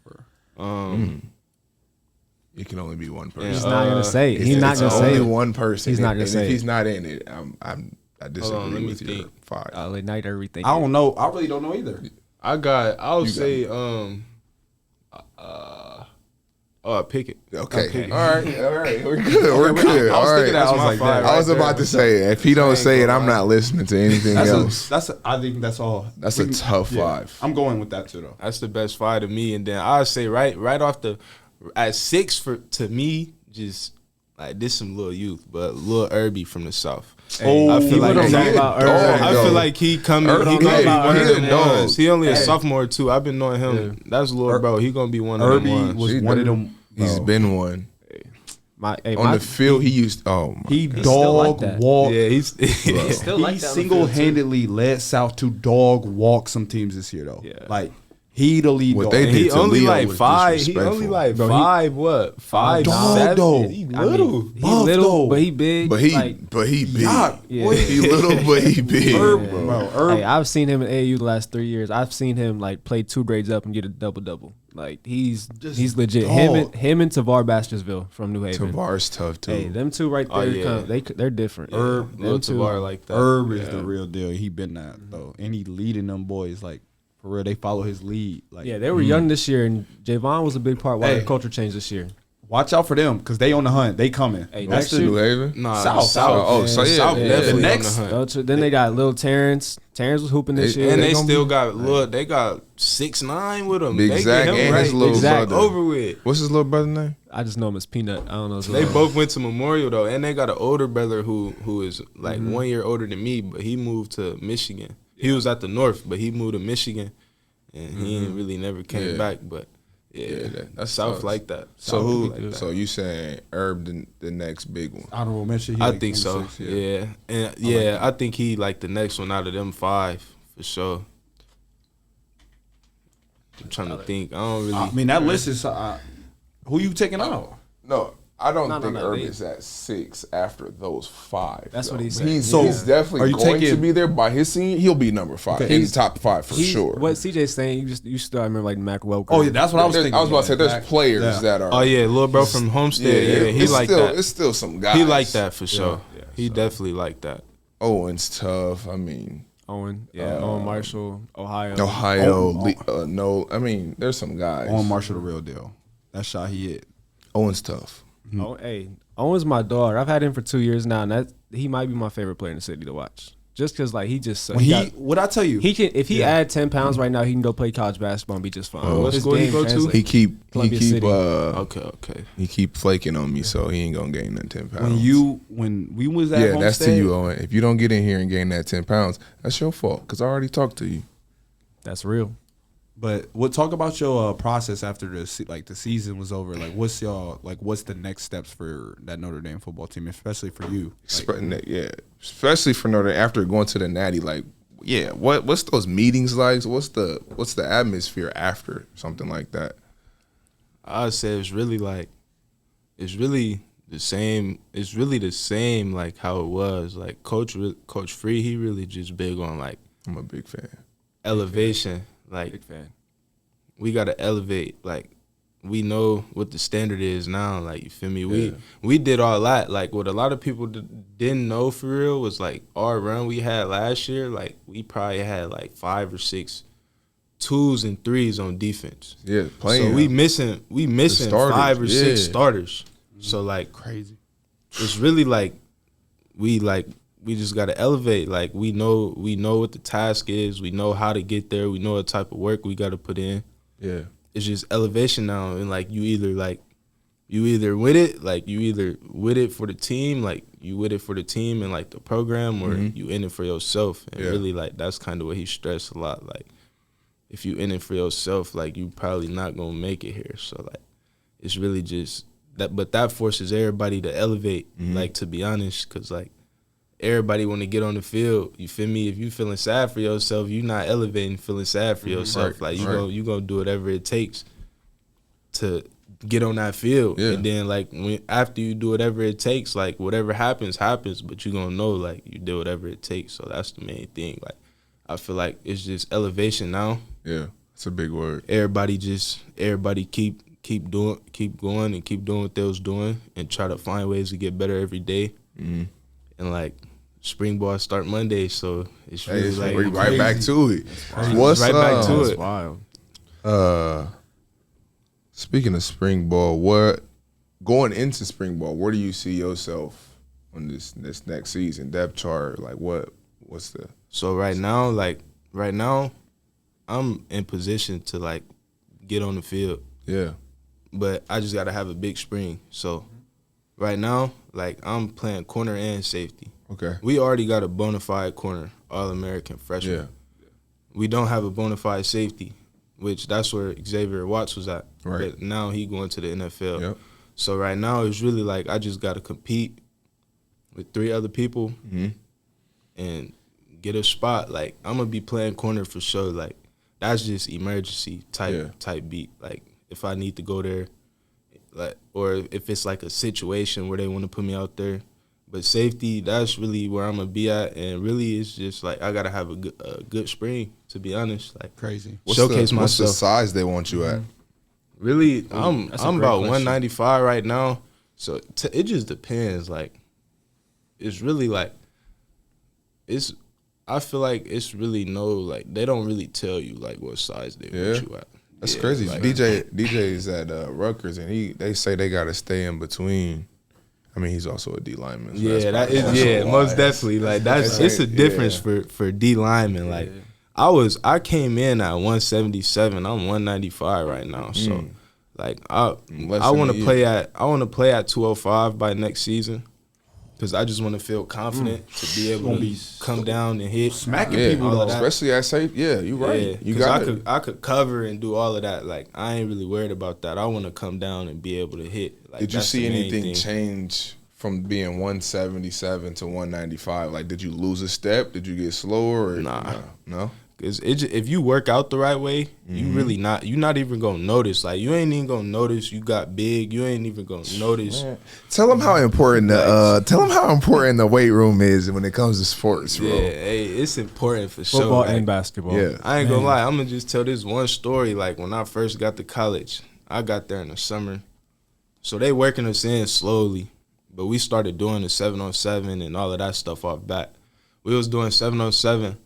It can only be one person. He's not gonna say it. He's not gonna say only it. one person. He's not gonna say it. If he's not in it, I disagree with your 5. I'll ignite everything. I don't know. I really don't know either. I would say Oh, pick it. Okay. All right. We're good. We're good. I was All thinking right. that. I was like, that I was about to say it. If he don't say it, I'm not listening to anything else. I think that's all. That's a tough 5. I'm going with that too, though. That's the best 5 to me. And then I say right off at 6 to me, just like this some little youth, but Lil Irby from the South. I feel like I feel like he coming. He gonna be one of them ones. He only a sophomore too. I've been knowing him. Yeah. That's Lil bro. He gonna be one of them ones. Was one of them. He's been one. On the field, he used. He dog walk. Yeah, he's still like that. He single-handedly led South to dog walk some teams this year, though. Yeah. Like he the lead dog. He only Leo like was 5. He disrespectful. only like Bro, 5. What 5? Dog 7? though. He little. He little, but he big. But he big. Yeah. He little, but he big. Hey, I've seen him in AAU the last 3 years. I've seen him like play 2 grades up and get a double. Like he's legit. Dog. Him and Tavar Baskersville from New Haven. Tavar's tough too. Hey, them two right there, they're different. Herb, Lil Tavar like that. Herb is the real deal. He been that though, and he leading them boys like for real. They follow his lead. Like Yeah, they were young this year, and Javon was a big part why the culture changed this year. watch out for them because they on the hunt. They coming. Hey, That's the New Haven. Nah, South. Oh, so yeah, South. yeah. definitely The on next- the hunt. Then they got Lil Terrence. Terrence was hooping this year. And they gonna still be- got look. They got 6'9" with them. Big They Zach get him and right. his little Big Zach brother. over with. What's his little brother name? I just know him as Peanut. I don't know his They name. both went to Memorial though, and they got an older brother who is like 1 year older than me, but he moved to Michigan. He was at the North, but he moved to Michigan, and he ain't really never came back. But yeah, that's South tough. like that. So South who? like that. So you saying Herb the next big one? Honorable mention. I think so. Yeah, and I think he like the next one out of them 5 for sure. I'm trying to think. I don't really. I mean, that list is who you taking out? No, I don't think no, Herb they- is at 6 after those 5. That's though. what he's saying. He's, So, he's definitely are you going to taking- be there by his senior. He'll be number 5. Okay. He's top 5 for sure. What CJ's saying, you still I remember like Mac Welker. Oh yeah, that's what I was thinking. I was about to say there's players Yeah. that are. Oh yeah, little bro from Homestead. Yeah, he it's like still, that. It's still some guys. He like that for sure. Yeah, He definitely like that. Owen's tough. I mean, Owen, Owen Marshall, Ohio. no. I mean, there's some guys. Owen Marshall, the real deal. That shot he hit. Owen's tough. Oh, hey, Owen's my dog. I've had him for 2 years now, and he might be my favorite player in the city to watch. Just because, like, he just What I tell you? he can if he add 10 pounds right now, he can go play college basketball and be just fine. Oh, what His school he game go to? translates. He keep Columbia City. Okay. he keep flaking on me, so he ain't gonna gain that 10 pounds. when we was at yeah, Homestead, that's to you, Owen. If you don't get in here and gain that 10 pounds, that's your fault. Cause I already talked to you. That's real. But we'll talk about your process after the season was over. Like, what's the next steps for that Notre Dame football team, especially for you? Especially for Notre Dame after going to the Natty. Like, yeah, what's those meetings like? What's the atmosphere after something like that? I'd say it's really the same. It's really the same like how it was. Like Coach Free, he really just big on like I'm a big fan. elevation. Like Big fan. we gotta elevate. Like we know what the standard is now. Like you feel me? We did all that. Like what a lot of people didn't know for real was like our run we had last year. Like we probably had like 5 or 6 2s and 3s on defense. Yeah, playing. So we missing starters, 5 or 6 yeah. starters. So like Crazy. it's really like we just gotta elevate. Like we know what the task is. We know how to get there. We know what type of work we gotta put in. Yeah. It's just elevation now, and like you either with it, like you either with it for the team, like you with it for the team and like the program, or you in it for yourself. And really, like that's kind of what he stressed a lot. Like if you in it for yourself, like you probably not gonna make it here. So like it's really just that, but that forces everybody to elevate. Like to be honest, because like everybody want to get on the field. You feel me? If you feeling sad for yourself, you not elevating feeling sad for yourself. Right, like you right. you gonna do whatever it takes to get on that field. Yeah. And then like after you do whatever it takes, like whatever happens, but you gonna know like you did whatever it takes. So that's the main thing. Like I feel like it's just elevation now. Yeah. It's a big word. Everybody keep going and keep doing what they was doing and try to find ways to get better every day. And like spring ball start Monday, so it's really It's like right back to it. What's What's right back to That's it? wild. Speaking of spring ball, going into spring ball, where do you see yourself on this next season? Depth chart, like what's the? So right now, I'm in position to like get on the field. Yeah. But I just gotta have a big spring. So right now, like I'm playing corner and safety. Okay. We already got a bona fide corner, All-American freshman. Yeah. We don't have a bona fide safety, which that's where Xavier Watts was at. Right. But now he going to the NFL. Yep. So right now it's really like I just got to compete with 3 other people and get a spot. Like I'm gonna be playing corner for sure. Like that's just emergency type beat. Like if I need to go there, like or if it's like a situation where they want to put me out there. But safety, that's really where I'm gonna be at, and really it's just like I gotta have a good spring. To be honest, like crazy. Showcase myself. What's the size they want you at? Really, I'm great about question. 195 right now, so it just depends. Like, it's really like, I feel like it's really like they don't really tell you like what size they want you at. That's crazy. Like, DJ's at Rutgers, and they say they gotta stay in between. I mean, he's also a D lineman. So most definitely. Like it's a difference for D linemen. Like I came in at 177. I'm 195 right now. So like I want to play at 205 by next season. Because I just want to feel confident to be able to come down and hit. Smacking people, all that. Especially at safe. Yeah, you're right. Yeah, I could cover and do all of that. Like, I ain't really worried about that. I want to come down and be able to hit. Like, did you see anything change from being 177 to 195? Like, did you lose a step? Did you get slower? Nah. No? Because if you work out the right way, you're not even going to notice. Like, you ain't even going to notice you got big. You ain't even going to notice. Man. Tell them how important the weight room is when it comes to sports, bro. Yeah, hey, it's important for sure. Football and basketball. Yeah. I ain't going to lie. I'm going to just tell this one story. Like, when I first got to college, I got there in the summer. So they working us in slowly. But we started doing the 7-on-7 and all of that stuff off bat. We was doing 7-on-7.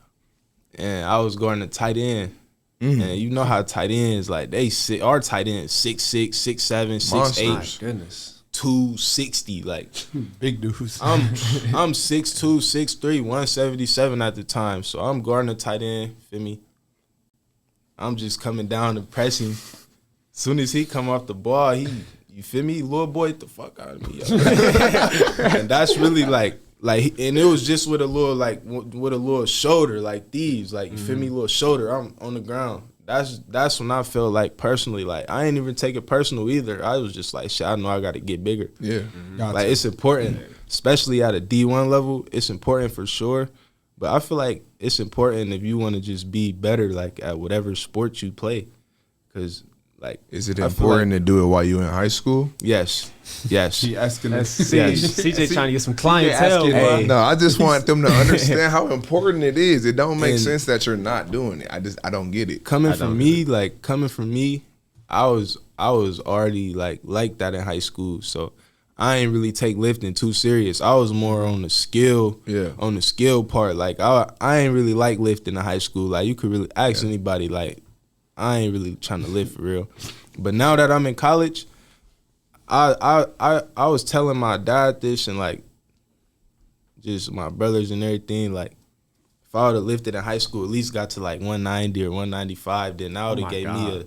And I was going to tight end. And you know how tight ends, like, our tight end 6'6", 6'7", 6'8", Goodness. 260, like. Big dudes. I'm 6'2", 6'3", 177 at the time. So I'm guarding the tight end, feel me? I'm just coming down and pressing. As soon as he come off the ball, you feel me? Little boy, get the fuck out of me. And that's really like, and it was just with a little shoulder, like these, like, you feel me, little shoulder. I'm on the ground. That's when I felt like personally, like I ain't even take it personal either. I was just like, shit, I know I got to get bigger. Yeah, like it's important, especially at a D1 level. It's important for sure, but I feel like it's important if you want to just be better, like at whatever sport you play, because. Like, is it important to do it while you in high school? Yes. She asking us. CJ trying to get some clientele. Hey, no, I just want them to understand how important it is. It don't make sense that you're not doing it. I don't get it. Coming from me, I was already like that in high school. So I ain't really take lifting too serious. I was more on the skill, on the skill part. Like I ain't really like lifting in high school. Like you could really ask anybody, like, I ain't really trying to live for real. But now that I'm in college, I was telling my dad this and like just my brothers and everything, like if I would have lifted in high school, at least got to like 190 or 195, then that would have gave me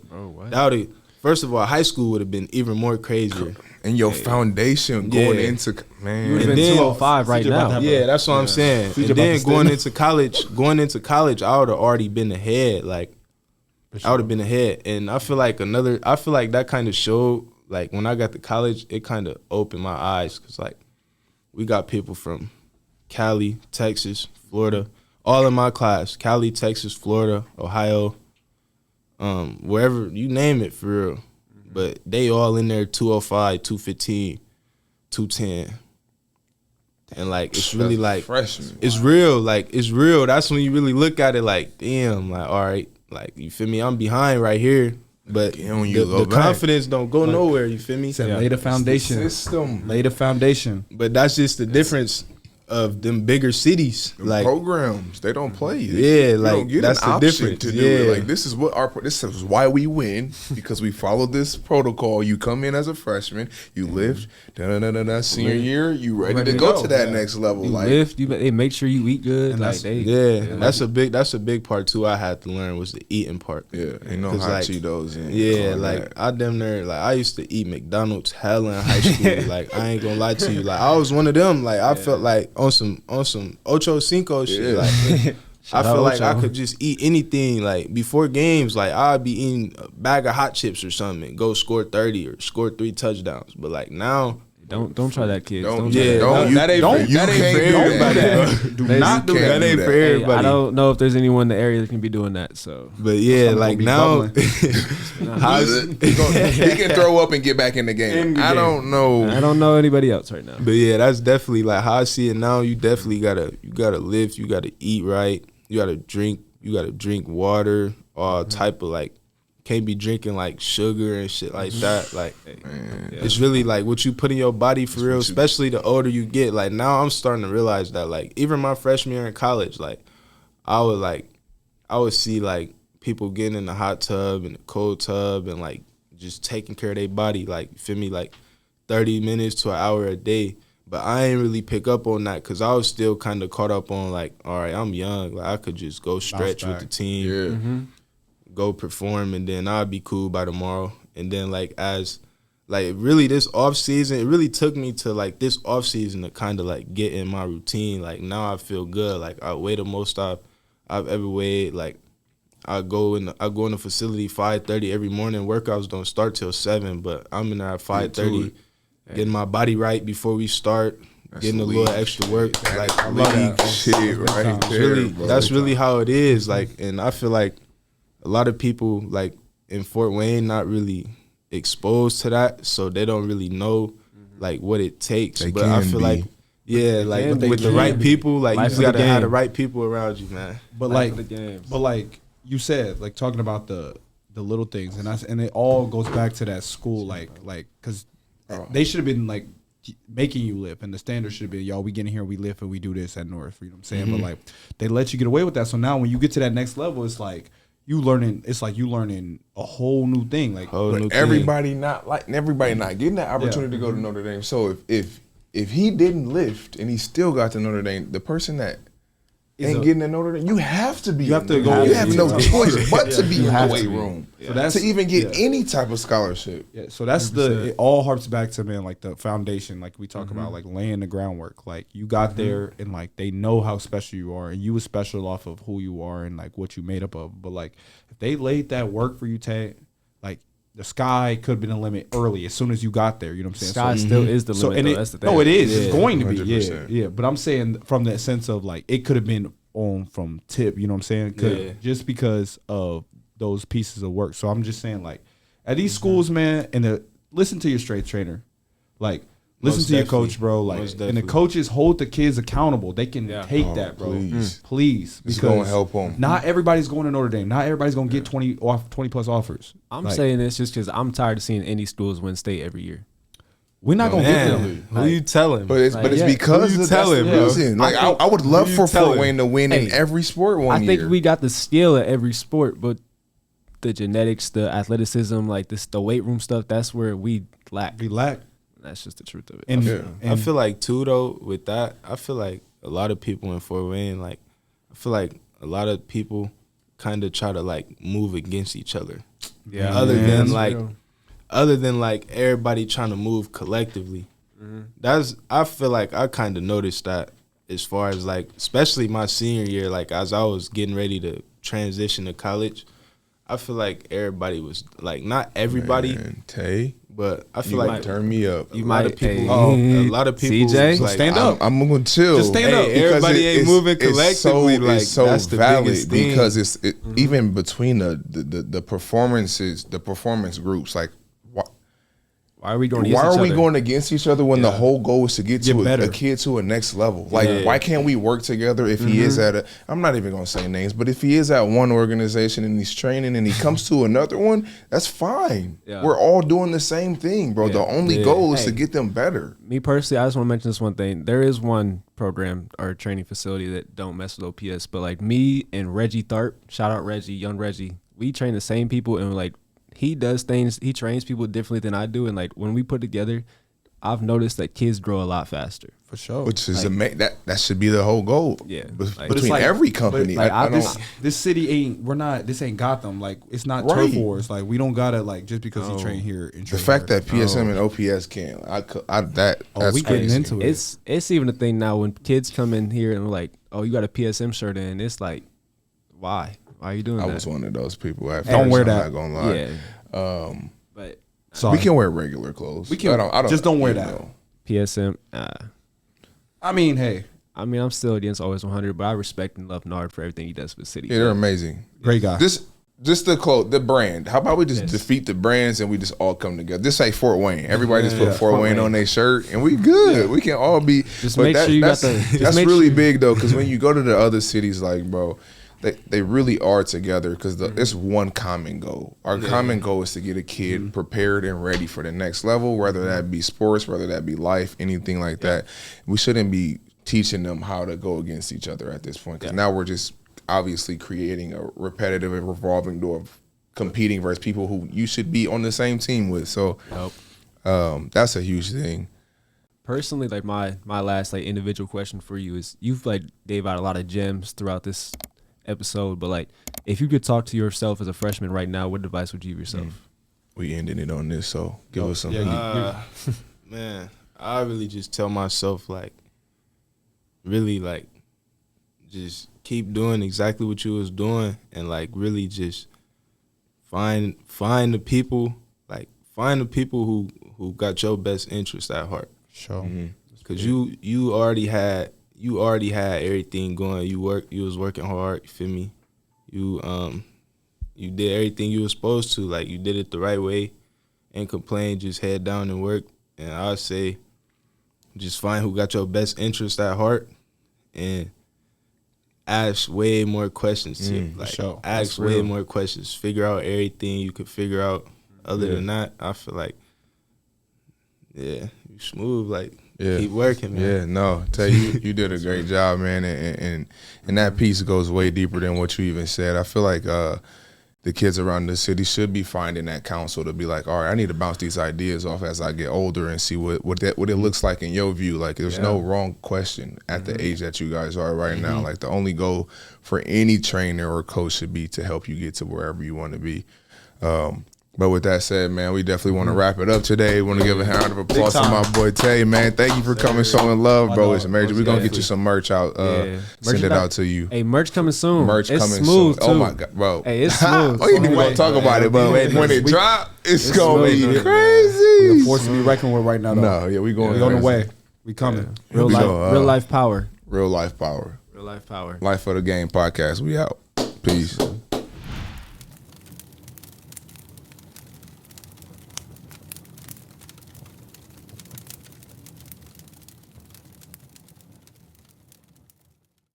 first of all, high school would have been even more crazier. And your foundation going into, man. You would have been 205 right now. Yeah, that's what I'm saying. And then going into college, I would have already been ahead, like. I would have been ahead, and I feel like that kind of showed, like, when I got to college, it kind of opened my eyes, because, like, we got people from Cali, Texas, Florida, all in my class, Cali, Texas, Florida, Ohio, wherever, you name it, for real, but they all in there 205, 215, 210, and, like, it's really, like, freshman. It's real, that's when you really look at it, like, damn, like, all right. Like, you feel me? I'm behind right here, but the confidence don't go nowhere. You feel me? Lay the foundation. System. Lay the foundation. But that's just the difference of them bigger cities. Like programs, they don't play it. Yeah, You like don't get that's an the option difference. to do it. Like this is why we win, because we follow this protocol. You come in as a freshman, you lift, senior year, you ready to go to that next level. You like lift, they make sure you eat good. And Like that's a big part too. I had to learn was the eating part. Yeah, ain't no hot like, Cheetos. And yeah, all like that. I damn near like I used to eat McDonald's hella in high school. Like I ain't gonna lie to you. Like I was one of them. Like I felt like on some Ocho Cinco shit. Yeah. Like I feel like I Ocho. could just eat anything. Like before games, like I'd be eating a bag of hot chips or something, go score 30 or score 3 touchdowns. But like now, don't try that, kids. Don't, try that. don't, that ain't don't, for- you that ain't can't for do everybody, that. bro. Do not do can't that. that ain't do for that. Hey, everybody. I don't know if there's anyone in the area that can be doing that. So But yeah, Something like gonna be now, bubbling. how's- He can throw up and get back in the game. In the I game. don't know. I don't know anybody else right now. But yeah, that's definitely like how I see it now. You definitely gotta lift. You gotta eat right. You gotta drink. You gotta drink water. All type of like, can't be drinking like sugar and shit like that. Like, it's really like what you put in your body for real. Especially the older you get. Like now, I'm starting to realize that like even my freshman year in college, like I would see like people getting in the hot tub and the cold tub and like just taking care of their body. Like, you feel me? Like 30 minutes to an hour a day. But I ain't really pick up on that because I was still kind of caught up on like, all right, I'm young. Like I could just go stretch with the team, Yeah. go perform, and then I'll be cool by tomorrow. And then like really this off season, it really took me to like this off season to kind of like get in my routine. Like now I feel good. Like I weigh the most I've ever weighed. Like I go in the facility 5:30 every morning. Workouts don't start till 7, but I'm in there at 5:30. Getting my body right before we start, getting a little extra work. Like I love that shit right there, really, bro. that's really how it is. Like, and I feel like a lot of people like in Fort Wayne not really exposed to that, so they don't really know like what it takes. They But I can feel be. like like can with be. the right people, like Life you of the gotta have the game. right people around you, man. But Life like, of the games. but like you said, like talking about the little things, and it all goes back to that school, like because they should have been like making you lift, and the standard should have been, y'all, we get in here, we lift, and we do this at North. You know what I'm saying? But like they let you get away with that. So now when you get to that next level, it's like you learning a whole new thing. Like But everybody not getting that opportunity to go to Notre Dame. So if he didn't lift and he still got to Notre Dame, the person that ain't getting to Notre Dame, you have to be. You have to go. You have no Yeah. choice but to be in the have to weight be. room. So that's to even get any type of scholarship. Yeah, so that's it all harps back to, man, like the foundation, like we talk about, like laying the groundwork. Like you got there and like they know how special you are, and you was special off of who you are and like what you made up of. But like if they laid that work for you, Tay, like the sky could have been a limit early as soon as you got there. You know what I'm saying? Sky still is the limit. and Though. it, That's the thing. no, it is. Yeah, It's going to be. 100%. Yeah. But I'm saying from that sense of like it could have been on from tip. You know what I'm saying? Just because of those pieces of work. So I'm just saying, like, at these schools, man, and listen to your strength trainer, like listen Most to your definitely. coach, bro. Like, Most and the definitely. coaches hold the kids accountable. They can take that, bro. Please, It's because gonna help 'em. Not everybody's going to Notre Dame. Not everybody's going to get 20 plus offers. I'm Like, saying this just because I'm tired of seeing any schools win state every year. we're not going to get them. Man, who you telling? But it's Like, yeah. because Who you of that's telling, the bro? reason. Like I think- I would love who you for Fort telling? Wayne to win in Hey, every sport one I year. think we got the skill at every sport, but the genetics, the athleticism, like the weight room stuff, that's where we lack. We lack. That's just the truth of it. And, Yeah. I feel like too though with that, I feel like a lot of people in Fort Wayne, like I feel like a lot of people kind of try to like move against each other. yeah, Other man. than That's like real. everybody trying to move collectively. I feel like I kind of noticed that as far as like, especially my senior year, like as I was getting ready to transition to college, I feel like everybody was like, not everybody, Man, Tay, but I feel you like might turn me up. You a lot might of people, hey. a lot of people, CJ? was like, Stand up. I'm gonna chill. Just stand up. Hey, everybody ain't moving collectively, like, it's so that's the valid biggest thing. because even between the performances, the performance groups, like Why Why are we going against each other when the whole goal is to get to a kid to a next level? Like, why can't we work together if he is at I'm not even going to say names, but if he is at one organization and he's training and he comes to another one, that's fine. Yeah. We're all doing the same thing, bro. Yeah. The only goal is to get them better. Me personally, I just want to mention this one thing. There is one program or training facility that don't mess with OPS, but like me and Reggie Tharp, shout out Reggie, young Reggie, we train the same people, and like, he does things, he trains people differently than I do. And like when we put together, I've noticed that kids grow a lot for sure. Which is that should be the whole goal. Yeah, between every company. Like this city this ain't Gotham. Like it's not turf wars. Like we don't gotta like just because he train here. And the fact that PSM and OPS can't, that's we getting into it. It's even a thing now when kids come in here and like, oh, you got a PSM shirt in. It's like, why? Why are you doing that? I was one of those people. Don't wear that. I'm not gonna lie. Yeah. But we can wear regular clothes. We can. I don't, just don't wear that. PSM. I mean, hey. I'm still against Always 100, but I respect and love Nard for everything he does for the city. Yeah, they're amazing. Great guy. Just the brand. How about we just defeat the brands and we just all come together? This ain't Fort Wayne. Everybody just put Fort Wayne on their shirt and we good. Yeah. We can all be. Just make sure you got the. That's really big though, because when you go to the other cities, like bro. They really are together because it's one common goal. Our common goal is to get a kid prepared and ready for the next level, whether that be sports, whether that be life, anything like that. We shouldn't be teaching them how to go against each other at this point because now we're just obviously creating a repetitive and revolving door of competing versus people who you should be on the same team with. So that's a huge thing. Personally, like my last like individual question for you is you've like gave out a lot of gems throughout this episode, but like if you could talk to yourself as a freshman right now, what advice would you give yourself? We ended it on this, so give us some. Man, I really just tell myself like really like just keep doing exactly what you was doing and like really just find the people who got your best interest at heart. Sure. Because you already had everything going. You was working hard, you feel me? You did everything you were supposed to. Like you did it the right way. Ain't complain, just head down and work. And I would say just find who got your best interest at heart and ask way more questions too. Ask way more questions. Figure out everything you could figure out. Other than that, I feel like you smooth, like keep working, man. Yeah, no, tell you did a great job, man, and that piece goes way deeper than what you even said. I feel like the kids around the city should be finding that counsel to be like, all right, I need to bounce these ideas off as I get older and see what it looks like in your view. Like there's no wrong question at the age that you guys are right now. Like the only goal for any trainer or coach should be to help you get to wherever you want to be. But with that said, man, we definitely want to wrap it up today. Want to give a round of applause to my boy Tay, man. Thank you for coming, showing love, bro. It's major. We're going to get you some merch out. Send it out to you. Hey, merch coming soon. Merch it's coming smooth soon. Too. Oh, my God, bro. Hey, it's smooth. We ain't even going to talk about it, but when it drop, it's going to be crazy. We're forced to be reckoning with right now, though. No, yeah, we going. We on the way. We coming. Real life power. Real life power. Real life power. Life for the Game podcast. We out. Peace.